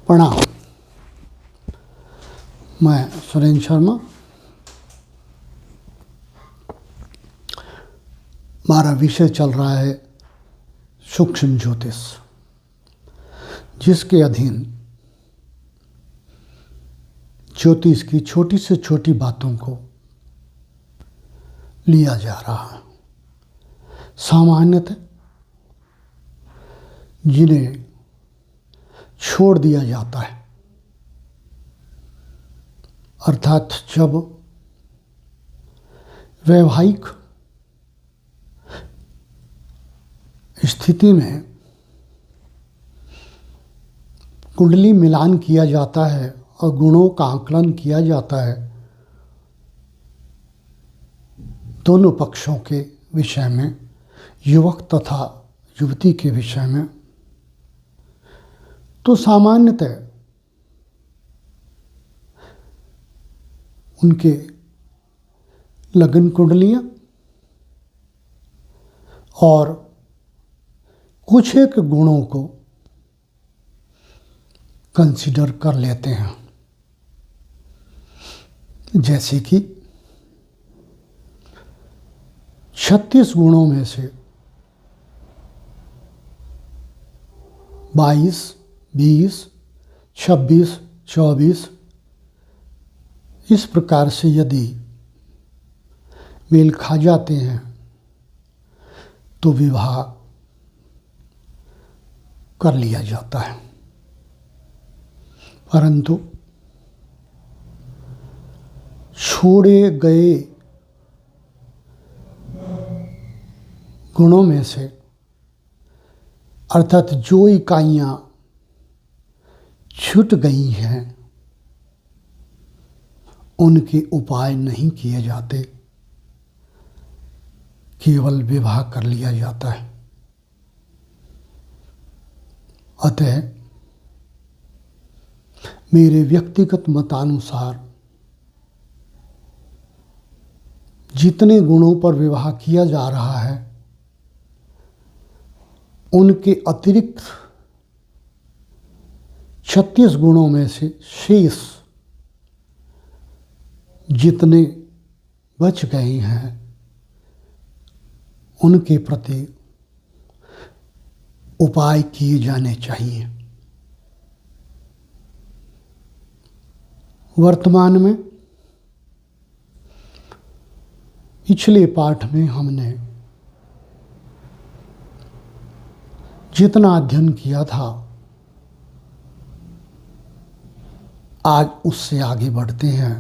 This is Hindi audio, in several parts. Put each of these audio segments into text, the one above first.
प्रणाम। मैं सुरेंद्र शर्मा। हमारा विषय चल रहा है सूक्ष्म ज्योतिष, जिसके अधीन ज्योतिष की छोटी से छोटी बातों को लिया जा रहा है। सामान्यतः जिन्हें छोड़ दिया जाता है, अर्थात जब वैवाहिक स्थिति में कुंडली मिलान किया जाता है और गुणों का आकलन किया जाता है दोनों पक्षों के विषय में, युवक तथा युवती के विषय में, तो सामान्यतः उनके लगन कुंडलियाँ और कुछ एक गुणों को कंसीडर कर लेते हैं, जैसे कि 36 गुणों में से 22, 20, 26, 24 इस प्रकार से यदि मेल खा जाते हैं तो विवाह कर लिया जाता है। परंतु छोड़े गए गुणों में से, अर्थात जो इकाइयाँ छूट गई हैं, उनके उपाय नहीं किए जाते, केवल विवाह कर लिया जाता है। अतः मेरे व्यक्तिगत मतानुसार जितने गुणों पर विवाह किया जा रहा है, उनके अतिरिक्त 36 गुणों में से शेष जितने बच गए हैं, उनके प्रति उपाय किए जाने चाहिए। वर्तमान में पिछले पाठ में हमने जितना अध्ययन किया था, आज उससे आगे बढ़ते हैं।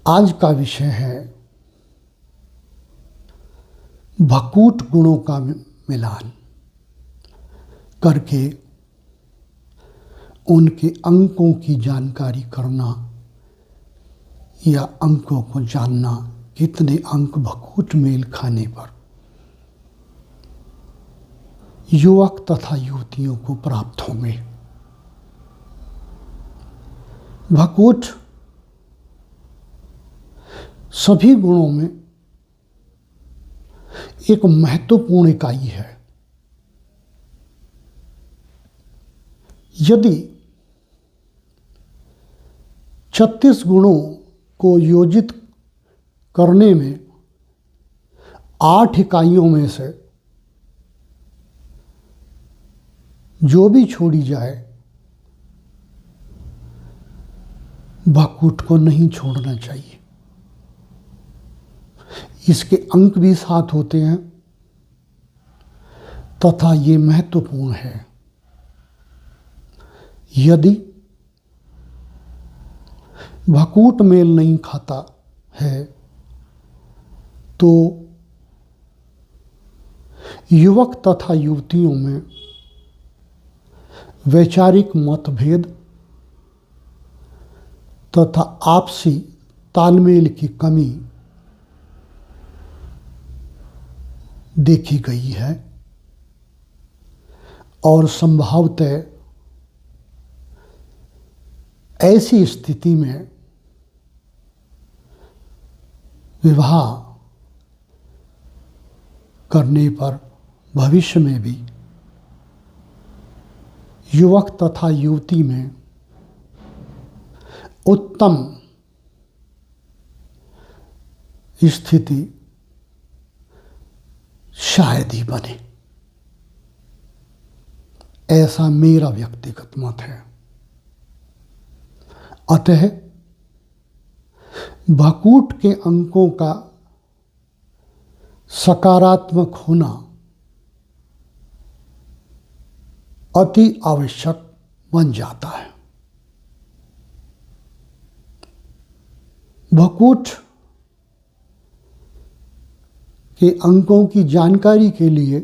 आज का विषय है भकूट गुणों का मिलान करके उनके अंकों की जानकारी करना, या अंकों को जानना, कितने अंक भकूट मेल खाने पर युवक तथा युवतियों को प्राप्त होंगे। भकूट सभी गुणों में एक महत्वपूर्ण इकाई है। यदि 36 गुणों को योजित करने में 8 इकाइयों में से जो भी छोड़ी जाए, भकूट को नहीं छोड़ना चाहिए। इसके अंक भी साथ होते हैं तथा ये महत्वपूर्ण है। यदि भकूट मेल नहीं खाता है तो युवक तथा युवतियों में वैचारिक मतभेद तथा आपसी तालमेल की कमी देखी गई है और संभवतः ऐसी स्थिति में विवाह करने पर भविष्य में भी युवक तथा युवती में उत्तम स्थिति शायद ही बने, ऐसा मेरा व्यक्तिगत मत है। अतः भकूट के अंकों का सकारात्मक होना अति आवश्यक बन जाता है। भकूट के अंकों की जानकारी के लिए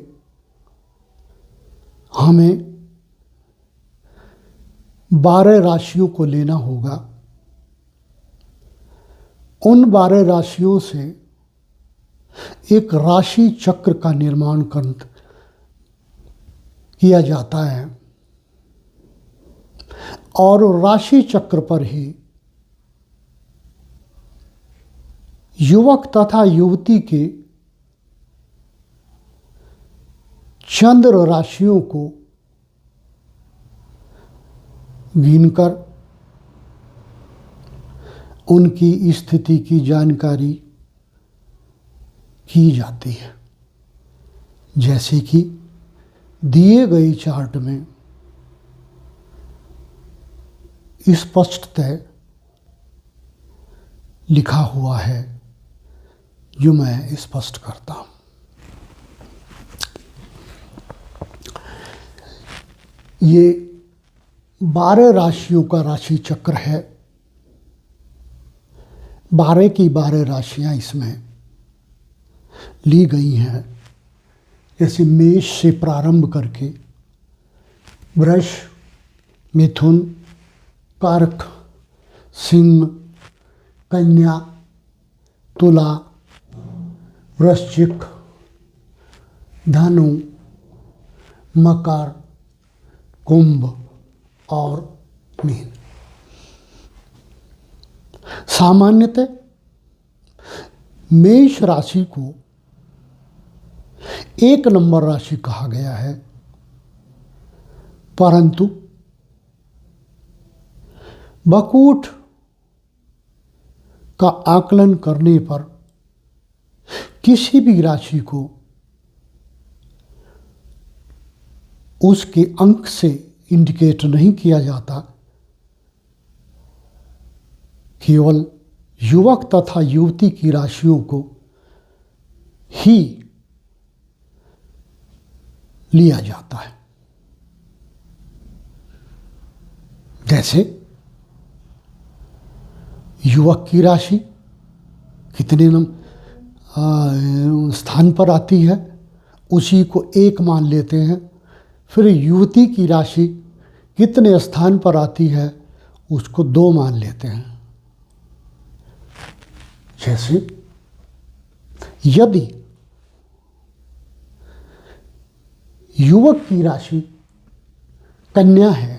हमें 12 राशियों को लेना होगा। उन 12 राशियों से एक राशि चक्र का निर्माण किया जाता है और राशि चक्र पर ही युवक तथा युवती के चंद्र राशियों को गिनकर उनकी स्थिति की जानकारी की जाती है। जैसे कि दिए गए चार्ट में स्पष्टतः लिखा हुआ है, जो मैं स्पष्ट करता हूँ। ये 12 राशियों का राशि चक्र है। 12 की 12 राशियां इसमें ली गई हैं। जैसे मेष से प्रारंभ करके वृष, मिथुन, कर्क, सिंह, कन्या, तुला, वृश्चिक, धनु, मकर, कुंभ और मीन। सामान्यतः मेष राशि को 1 नंबर राशि कहा गया है, परंतु भकूट का आकलन करने पर किसी भी राशि को उसके अंक से इंडिकेट नहीं किया जाता। केवल युवक तथा युवती की राशियों को ही लिया जाता है। जैसे युवक की राशि कितने स्थान पर आती है, उसी को 1 मान लेते हैं। फिर युवती की राशि कितने स्थान पर आती है, उसको 2 मान लेते हैं। जैसे यदि युवक की राशि कन्या है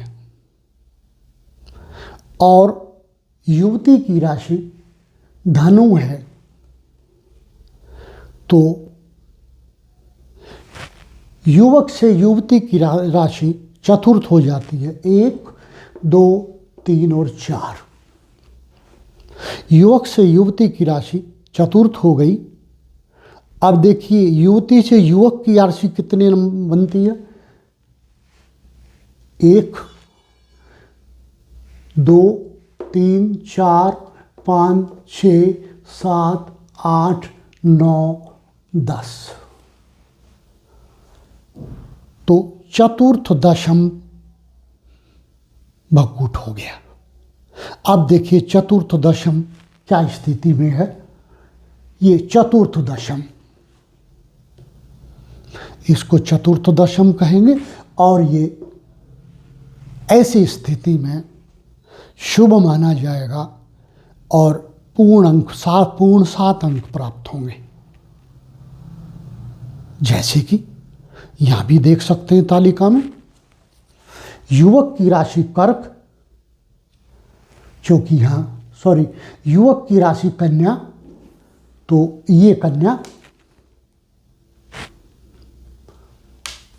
और युवती की राशि धनु है, तो युवक से युवती की राशि चतुर्थ हो जाती है। 1, 2, 3 और 4। युवक से युवती की राशि चतुर्थ हो गई। अब देखिए युवती से युवक की राशि कितने बनती है? 1, 2, 3, 4, 5, 6, 7, 8, 9, 10। तो चतुर्थ दशम भकूट हो गया। अब देखिए चतुर्थ दशम क्या स्थिति में है। ये चतुर्थ दशम, इसको चतुर्थ दशम कहेंगे और ये ऐसी स्थिति में शुभ माना जाएगा और पूर्ण 7 अंक प्राप्त होंगे। जैसे कि यहां भी देख सकते हैं तालिका में युवक की राशि कर्क, जो कि युवक की राशि कन्या, तो ये कन्या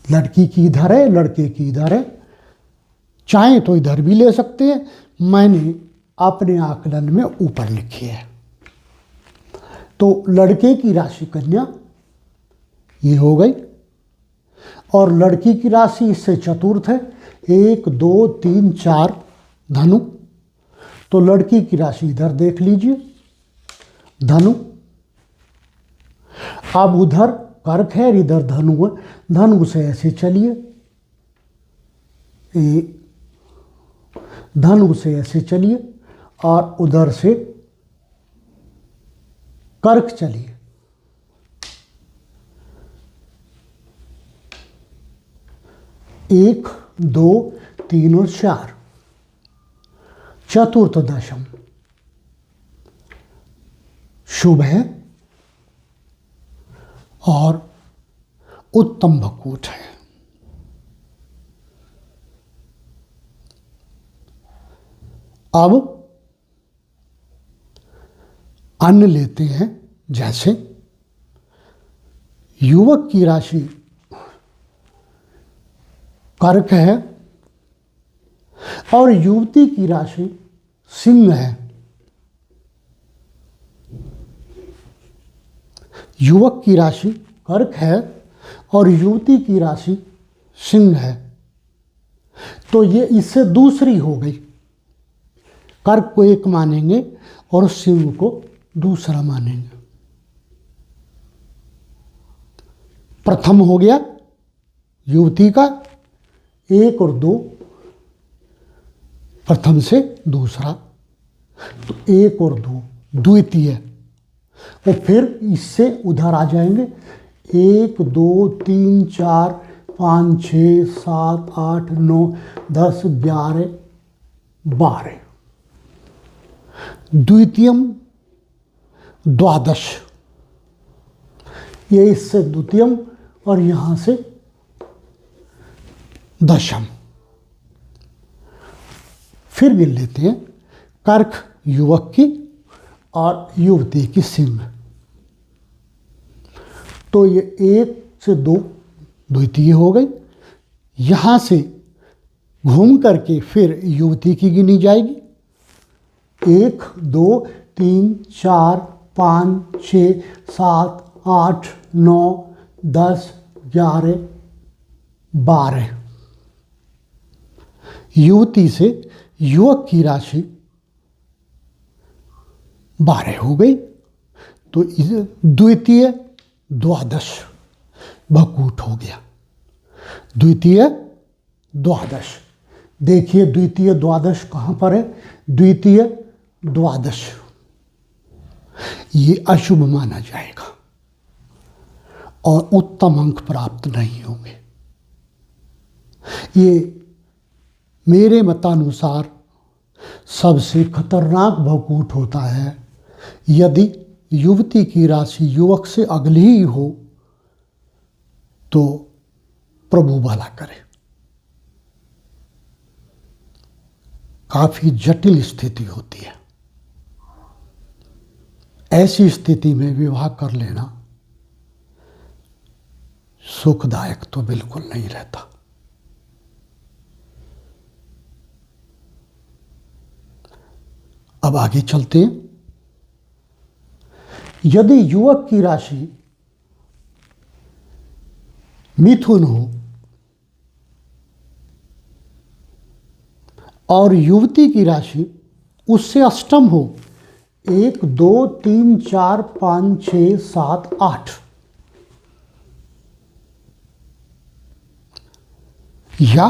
लड़की की इधर है, लड़के की इधर है, चाहें तो इधर भी ले सकते हैं, मैंने अपने आकलन में ऊपर लिखी है। तो लड़के की राशि कन्या ये हो गई, और लड़की की राशि इससे चतुर्थ है, 1 2 3 4 धनु। तो लड़की की राशि इधर देख लीजिए, धनु। अब उधर कर्क है, इधर धनु है, धनु से ऐसे चलिए, धनु से ऐसे चलिए और उधर से कर्क चलिए। एक, दो, तीन और चार, चतुर्थ दशम शुभ है और उत्तम भकूट है। अब अन्न लेते हैं। जैसे युवक की राशि कर्क है और युवती की राशि सिंह है। युवक की राशि कर्क है और युवती की राशि सिंह है, तो ये इससे दूसरी हो गई। कर्क को एक मानेंगे और सिंह को दूसरा मानेंगे। प्रथम हो गया युवती का 1 और 2, प्रथम से दूसरा, तो 1 और 2 द्वितीय। और फिर इससे उधर आ जाएंगे 1 2 3 4 5 6 7 8 9 10 11 12, द्वितीयम द्वादश। ये इससे द्वितीयम और यहाँ से दशम। फिर गिन लेते हैं कर्क युवक की और युवती की सिंह। तो ये 1 से 2 द्वितीय हो गई। यहाँ से घूम करके फिर युवती की गिनी जाएगी। 1 2 3 4 5 6 7 8 9 10 11 12, युवती से युवक की राशि 12 हो गई। तो द्वितीय द्वादश भकूट हो गया। द्वितीय द्वादश, देखिए द्वितीय द्वादश कहाँ पर है? द्वितीय द्वादश ये अशुभ माना जाएगा और उत्तम अंक प्राप्त नहीं होंगे। ये मेरे मतानुसार सबसे खतरनाक भकूट होता है यदि युवती की राशि युवक से अगली ही हो, तो प्रभु भला करे। काफी जटिल स्थिति होती है। ऐसी स्थिति में विवाह कर लेना सुखदायक तो बिल्कुल नहीं रहता। अब आगे चलते हैं। यदि युवक की राशि मिथुन हो और युवती की राशि उससे अष्टम हो, 1 2 3 4 5 6 7 8, या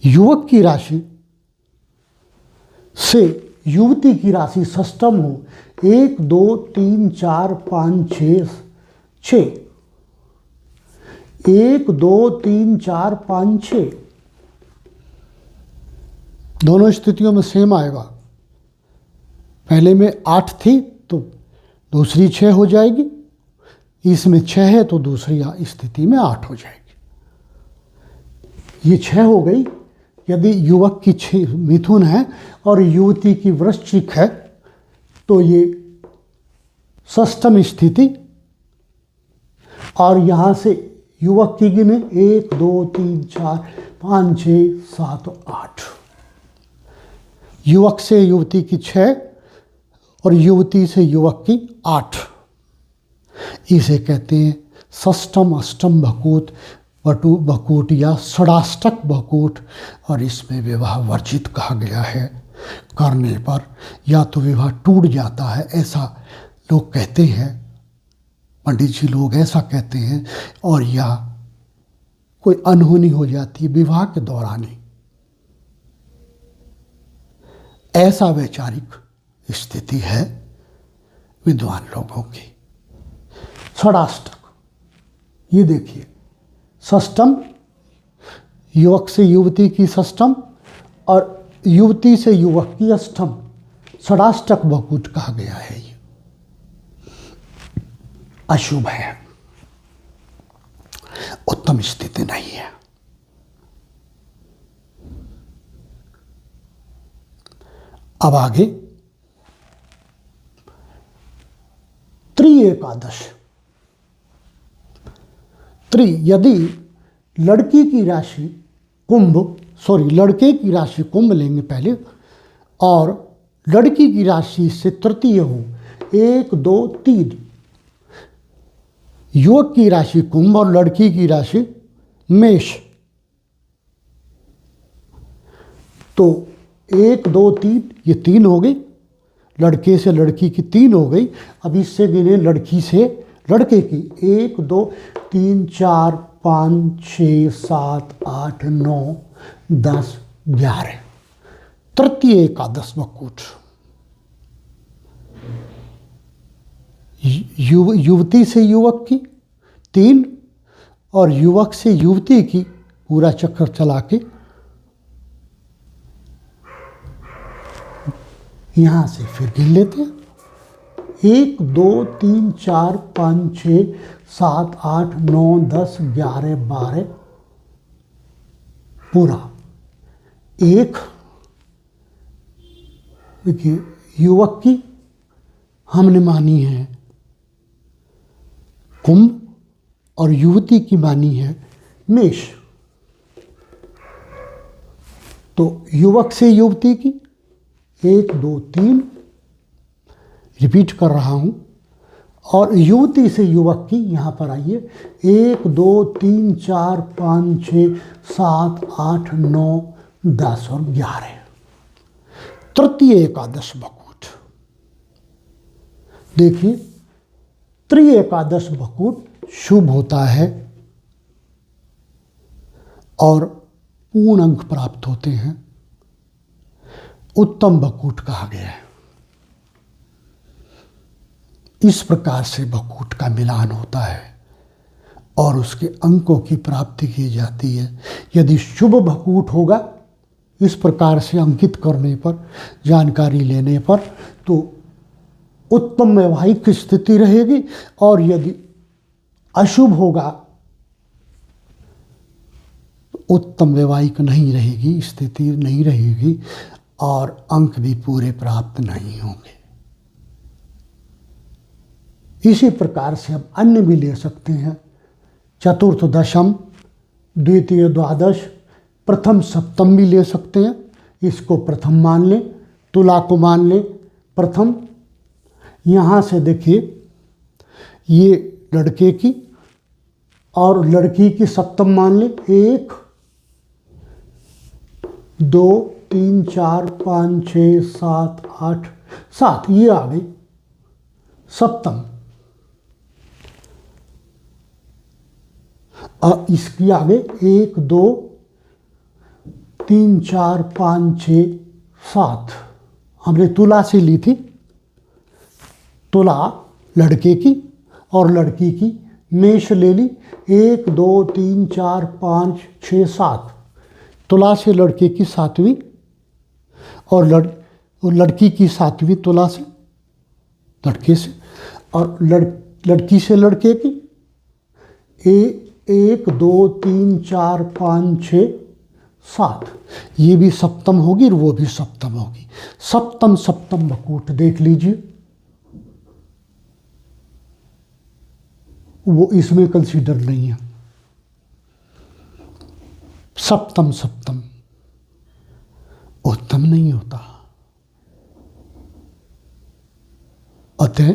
युवक की राशि से युवती की राशि षष्टम हो, 1 2 3 4 5 6 6, 1 2 3 4 5 6, दोनों स्थितियों में सेम आएगा। पहले में 8 थी तो दूसरी 6 हो जाएगी, इसमें 6 है तो दूसरी स्थिति में 8 हो जाएगी। ये 6 हो गई यदि युवक की 6 मिथुन है और युवती की वृश्चिक है, तो ये षष्ठम स्थिति। और यहाँ से युवक की गिने 1 2 3 4 5 6 7 8। युवक से युवती की 6 और युवती से युवक की 8। इसे कहते हैं षष्ठम अष्टम भकूट, वटु भकूट या षडाष्टक भकूट। और इसमें विवाह वर्जित कहा गया है। करने पर या तो विवाह टूट जाता है, ऐसा लोग कहते हैं, पंडित जी लोग ऐसा कहते हैं, और या कोई अनहोनी हो जाती है विवाह के दौरान ही। ऐसा वैचारिक स्थिति है विद्वान लोगों की। षडाष्टक, ये देखिए, षष्ठम, युवक से युवती की षष्ठम और युवती से युवक की अष्टम, षडाष्टक भकूट कहा गया है। ये अशुभ है, उत्तम स्थिति नहीं है। अब आगे त्रि-एकादश। यदि लड़की की राशि लड़के की राशि कुंभ लेंगे पहले, और लड़की की राशि से तृतीय हो 1 2 3, युवक की राशि कुंभ और लड़की की राशि मेष, तो 1 2 3 ये 3 हो गई। लड़के से लड़की की 3 हो गई। अब इससे गिने लड़की से लड़के की 1 2 3 4 5 6 7 8 9 10 11, तृतीय एकादश भकूट। युवती से युवक की 3 और युवक से युवती की पूरा चक्कर चला के यहाँ से फिर गिन लेते हैं। 1 2 3 4 5 6 7 8 9 10 11 12, पूरा 1। देखिए, युवक की हमने मानी है कुंभ और युवती की मानी है मेष। तो युवक से युवती की 1 2 3, रिपीट कर रहा हूं, और युवती से युवक की यहाँ पर आइए 1 2 3 4 5 6 7 8 9 10 और 11, तृतीय एकादश भकूट। देखिए, त्रि एकादश भकूट शुभ होता है और पूर्ण अंक प्राप्त होते हैं। उत्तम भकूट कहा गया है। इस प्रकार से भकूट का मिलान होता है और उसके अंकों की प्राप्ति की जाती है। यदि शुभ भकूट होगा, इस प्रकार से अंकित करने पर, जानकारी लेने पर, तो उत्तम वैवाहिक स्थिति रहेगी। और यदि अशुभ होगा, उत्तम वैवाहिक नहीं रहेगी, स्थिति नहीं रहेगी और अंक भी पूरे प्राप्त नहीं होंगे। इसी प्रकार से हम अन्य भी ले सकते हैं। चतुर्थ दशम, द्वितीय द्वादश, प्रथम सप्तम भी ले सकते हैं। इसको प्रथम मान लें, तुला को मान लें प्रथम। यहाँ से देखिए, ये लड़के की और लड़की की सप्तम मान लें। 1 2 3 4 5 6 7 8 7, ये आ गई सप्तम। और इसकी आगे 1 2 3 4 5 6 7 हमने तुला से ली थी। तुला लड़के की और लड़की की, मेष ले ली 1 2 3 4 5 6 7। तुला से लड़के की 7वीं और लड़की की 7वीं तुला से लड़के से, और लड़की से लड़के की 1 2 3 4 5 6 7। ये भी सप्तम होगी और वो भी सप्तम होगी। सप्तम सप्तम भकूट देख लीजिए, वो इसमें कंसीडर नहीं है। सप्तम सप्तम उत्तम नहीं होता। अतः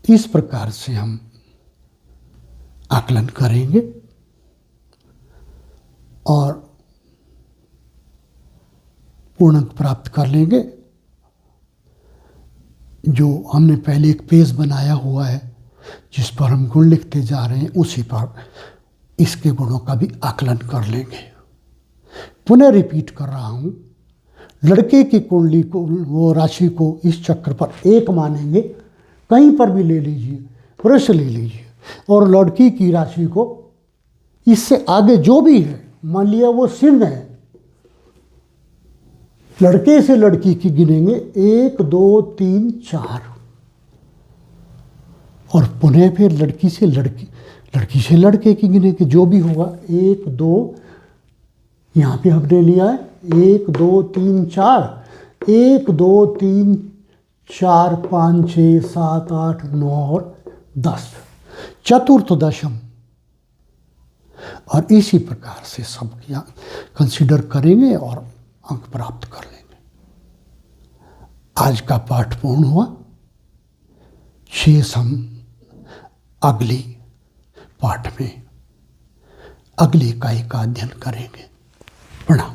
इस प्रकार से हम आकलन करेंगे और पूर्णांक प्राप्त कर लेंगे। जो हमने पहले एक पेज बनाया हुआ है जिस पर हम गुण लिखते जा रहे हैं, उसी पर इसके गुणों का भी आकलन कर लेंगे। पुनः रिपीट कर रहा हूँ, लड़के की कुंडली को, वो राशि को इस चक्र पर 1 मानेंगे, कहीं पर भी ले लीजिए, पुरुष ले लीजिए, और लड़की की राशि को इससे आगे जो भी है, मान लिया वो सिंह है, लड़के से लड़की की गिनेंगे 1 2 3 4, और पुनः फिर लड़की से लड़के की गिनेंगे, जो भी होगा 1 2, यहाँ पे हमने लिया है 1 2 3 4, 1 2 3 4 5 6 7 8 9 और 10, चतुर्थ दशम। और इसी प्रकार से सब कंसीडर करेंगे और अंक प्राप्त कर लेंगे। आज का पाठ पूर्ण हुआ। शेष हम अगली पाठ में अगली इकाई का अध्ययन करेंगे। प्रणाम।